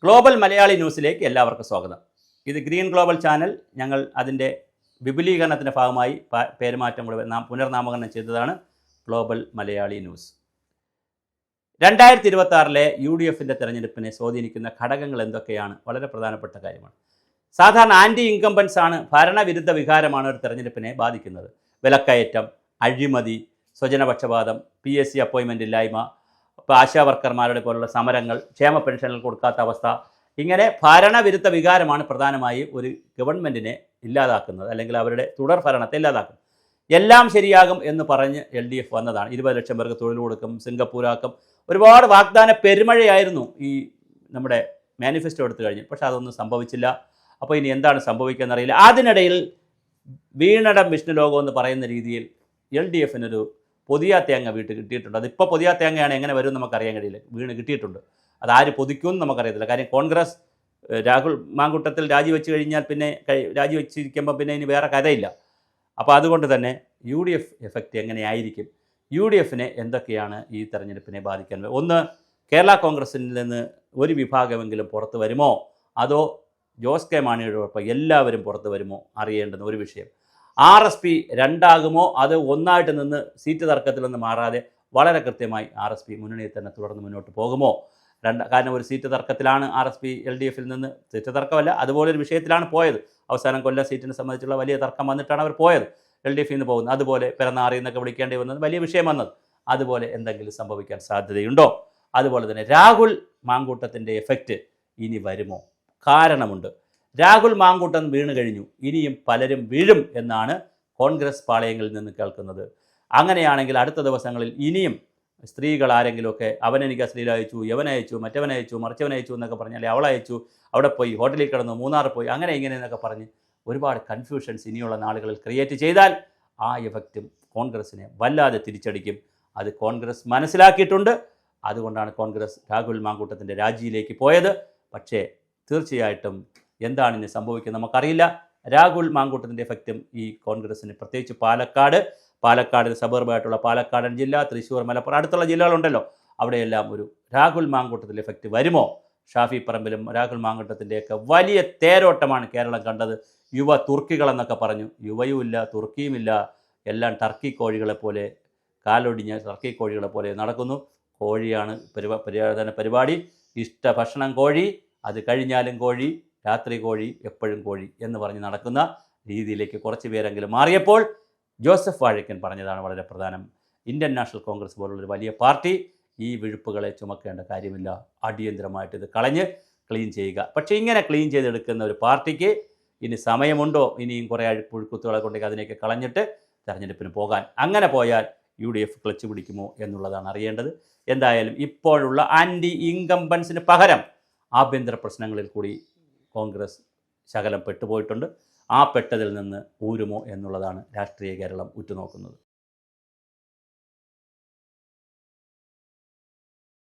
Global Malayali ന്യൂസിലേക്ക് എല്ലാവർക്കും സ്വാഗതം. ഇത് ഗ്രീൻ ഗ്ലോബൽ ചാനൽ. ഞങ്ങൾ അതിൻ്റെ വിപുലീകരണത്തിൻ്റെ ഭാഗമായി പേരുമാറ്റം കൂടെ പുനർനാമകരണം ചെയ്തതാണ് ഗ്ലോബൽ മലയാളി ന്യൂസ്. 2026 UDFിൻ്റെ തെരഞ്ഞെടുപ്പിനെ സ്വാധീനിക്കുന്ന ഘടകങ്ങൾ എന്തൊക്കെയാണ്? വളരെ പ്രധാനപ്പെട്ട കാര്യമാണ്. സാധാരണ ആൻറ്റി ഇൻകംബൻസ് ആണ്, ഭരണവിരുദ്ധ വികാരമാണ് ഒരു തെരഞ്ഞെടുപ്പിനെ ബാധിക്കുന്നത്. വിലക്കയറ്റം, അഴിമതി, സ്വജനപക്ഷപാതം, PSC അപ്പോയിൻമെൻ്റ് ഇല്ലായ്മ, ആശാവർക്കർമാരുടെ പോലുള്ള സമരങ്ങൾ, ക്ഷേമ പെൻഷനുകൾ കൊടുക്കാത്ത അവസ്ഥ, ഇങ്ങനെ ഭരണവിരുദ്ധ വികാരമാണ് പ്രധാനമായി ഒരു ഗവൺമെൻറ്റിനെ ഇല്ലാതാക്കുന്നത്, അല്ലെങ്കിൽ അവരുടെ തുടർ ഭരണത്തെ ഇല്ലാതാക്കുന്നത്. എല്ലാം ശരിയാകും എന്ന് പറഞ്ഞ് LDF വന്നതാണ്. 20 ലക്ഷം പേർക്ക് തൊഴിൽ കൊടുക്കും, സിംഗപ്പൂരാക്കും, ഒരുപാട് വാഗ്ദാന പെരുമഴയായിരുന്നു ഈ നമ്മുടെ മാനിഫെസ്റ്റോ എടുത്തു കഴിഞ്ഞ്. പക്ഷേ അതൊന്നും സംഭവിച്ചില്ല. അപ്പോൾ ഇനി എന്താണ് സംഭവിക്കുകയെന്നറിയില്ല. അതിനിടയിൽ വീണടം വിഷ്ണു ലോകം എന്ന് പറയുന്ന രീതിയിൽ LDFിനൊരു പൊതിയ തേങ്ങ വീട്ടിൽ കിട്ടിയിട്ടുണ്ട്. അതിപ്പോൾ പൊതിയ തേങ്ങയാണ്, എങ്ങനെ വരും നമുക്കറിയാൻ കഴിയില്ല. വീണ് കിട്ടിയിട്ടുണ്ട്. അതാര് പൊതിക്കുമെന്ന് നമുക്കറിയത്തില്ല. കാര്യം കോൺഗ്രസ് രാഹുൽ മാങ്കൂട്ടത്തിൽ രാജിവെച്ച് കഴിഞ്ഞാൽ പിന്നെ രാജിവെച്ചിരിക്കുമ്പോൾ പിന്നെ ഇനി വേറെ കഥയില്ല. അപ്പോൾ അതുകൊണ്ട് തന്നെ UDF എഫക്റ്റ് എങ്ങനെയായിരിക്കും, UDFിനെ എന്തൊക്കെയാണ് ഈ തെരഞ്ഞെടുപ്പിനെ ബാധിക്കാൻ? ഒന്ന്, കേരള കോൺഗ്രസിൽ നിന്ന് ഒരു വിഭാഗമെങ്കിലും പുറത്ത് വരുമോ, അതോ ജോസ് കെ മാണിയോടൊപ്പം എല്ലാവരും പുറത്ത് വരുമോ അറിയേണ്ടുന്ന ഒരു വിഷയം. RSP രണ്ടാകുമോ, അത് ഒന്നായിട്ട് നിന്ന് സീറ്റ് തർക്കത്തിൽ നിന്ന് മാറാതെ വളരെ കൃത്യമായി RSP മുന്നണിയിൽ തന്നെ തുടർന്ന് മുന്നോട്ട് പോകുമോ? കാരണം ഒരു സീറ്റ് തർക്കത്തിലാണ് RSP LDFിൽ നിന്ന്, സീറ്റ് തർക്കമല്ല, അതുപോലൊരു വിഷയത്തിലാണ് പോയത്. അവസാനം കൊല്ലം സീറ്റിനെ സംബന്ധിച്ചുള്ള വലിയ തർക്കം വന്നിട്ടാണ് അവർ പോയത്, LDFിൽ നിന്ന് പോകുന്നത്. അതുപോലെ പിറന്നാറി എന്നൊക്കെ വിളിക്കേണ്ടി വന്നത് വലിയ വിഷയം വന്നത്. അതുപോലെ എന്തെങ്കിലും സംഭവിക്കാൻ സാധ്യതയുണ്ടോ? അതുപോലെ തന്നെ രാഹുൽ മാങ്കൂട്ടത്തിൻ്റെ എഫക്റ്റ് ഇനി വരുമോ? കാരണമുണ്ട്. രാഹുൽ മാങ്കൂട്ടം വീണ് കഴിഞ്ഞു, ഇനിയും പലരും വീഴും എന്നാണ് കോൺഗ്രസ് പാളയങ്ങളിൽ നിന്ന് കേൾക്കുന്നത്. അങ്ങനെയാണെങ്കിൽ അടുത്ത ദിവസങ്ങളിൽ ഇനിയും സ്ത്രീകൾ ആരെങ്കിലുമൊക്കെ അവനെനിക്ക് അശ്ലീലം അയച്ചു, യവനയച്ചു, മറ്റവനയച്ചു, മറിച്ചവനയച്ചു എന്നൊക്കെ പറഞ്ഞാൽ അവളയച്ചു, അവിടെ പോയി ഹോട്ടലിൽ കിടന്നു, മൂന്നാറിൽ പോയി, അങ്ങനെ ഇങ്ങനെ എന്നൊക്കെ പറഞ്ഞ് ഒരുപാട് കൺഫ്യൂഷൻസ് ഇനിയുള്ള നാളുകളിൽ ക്രിയേറ്റ് ചെയ്താൽ ആ എഫക്റ്റും കോൺഗ്രസിനെ വല്ലാതെ തിരിച്ചടിക്കും. അത് കോൺഗ്രസ് മനസ്സിലാക്കിയിട്ടുണ്ട്. അതുകൊണ്ടാണ് കോൺഗ്രസ് രാഹുൽ മാങ്കൂട്ടത്തിൻ്റെ രാജിയിലേക്ക് പോയത്. പക്ഷേ തീർച്ചയായിട്ടും എന്താണ് ഇനി സംഭവിക്കുന്നത് നമുക്കറിയില്ല. രാഹുൽ മാങ്കൂട്ടത്തിൻ്റെ എഫക്റ്റും ഈ കോൺഗ്രസ്സിന്, പ്രത്യേകിച്ച് പാലക്കാട് സബർബായിട്ടുള്ള പാലക്കാടൻ ജില്ല, തൃശ്ശൂർ, മലപ്പുറം, അടുത്തുള്ള ജില്ലകളുണ്ടല്ലോ, അവിടെയെല്ലാം ഒരു രാഹുൽ മാങ്കൂട്ടത്തിൻ്റെ എഫക്റ്റ് വരുമോ? ഷാഫി പറമ്പിലും രാഹുൽ മാങ്കൂട്ടത്തിൻ്റെയൊക്കെ വലിയ തേരോട്ടമാണ് കേരളം കണ്ടത്. യുവ തുർക്കികളെന്നൊക്കെ പറഞ്ഞു. യുവയുമില്ല, തുർക്കിയുമില്ല, എല്ലാം ടർക്കി കോഴികളെ പോലെ, കാലൊടിഞ്ഞ ടർക്കി കോഴികളെ പോലെ നടക്കുന്നു. കോഴിയാണ് പ്രധാന പരിപാടി. ഇഷ്ട ഭക്ഷണം കോഴി, അത് കഴിഞ്ഞാലും കോഴി, രാത്രി കോഴി, എപ്പോഴും കോഴി എന്ന് പറഞ്ഞ് നടക്കുന്ന രീതിയിലേക്ക് കുറച്ച് പേരെങ്കിലും മാറിയപ്പോൾ ജോസഫ് വാഴക്കൻ പറഞ്ഞതാണ് വളരെ പ്രധാനം. ഇന്ത്യൻ നാഷണൽ കോൺഗ്രസ് പോലുള്ളൊരു വലിയ പാർട്ടി ഈ വിഴുപ്പുകളെ ചുമക്കേണ്ട കാര്യമില്ല, അടിയന്തരമായിട്ട് ഇത് കളഞ്ഞ് ക്ലീൻ ചെയ്യുക. പക്ഷേ ഇങ്ങനെ ക്ലീൻ ചെയ്തെടുക്കുന്ന ഒരു പാർട്ടിക്ക് ഇനി സമയമുണ്ടോ? ഇനിയും കുറേ പുഴുക്കുത്തുകളെ കൊണ്ടേക്ക് അതിനെയൊക്കെ കളഞ്ഞിട്ട് തെരഞ്ഞെടുപ്പിന് പോകാൻ. അങ്ങനെ പോയാൽ UDF ക്ലച്ച് പിടിക്കുമോ എന്നുള്ളതാണ് അറിയേണ്ടത്. എന്തായാലും ഇപ്പോഴുള്ള ആൻറ്റി ഇൻകംബൻസിന് പകരം ആഭ്യന്തര പ്രശ്നങ്ങളിൽ കൂടി കോൺഗ്രസ് ശകലം പെട്ടുപോയിട്ടുണ്ട്. ആ പെട്ടതിൽ നിന്ന് ഊരുമോ എന്നുള്ളതാണ് രാഷ്ട്രീയ കേരളം ഉറ്റുനോക്കുന്നത്.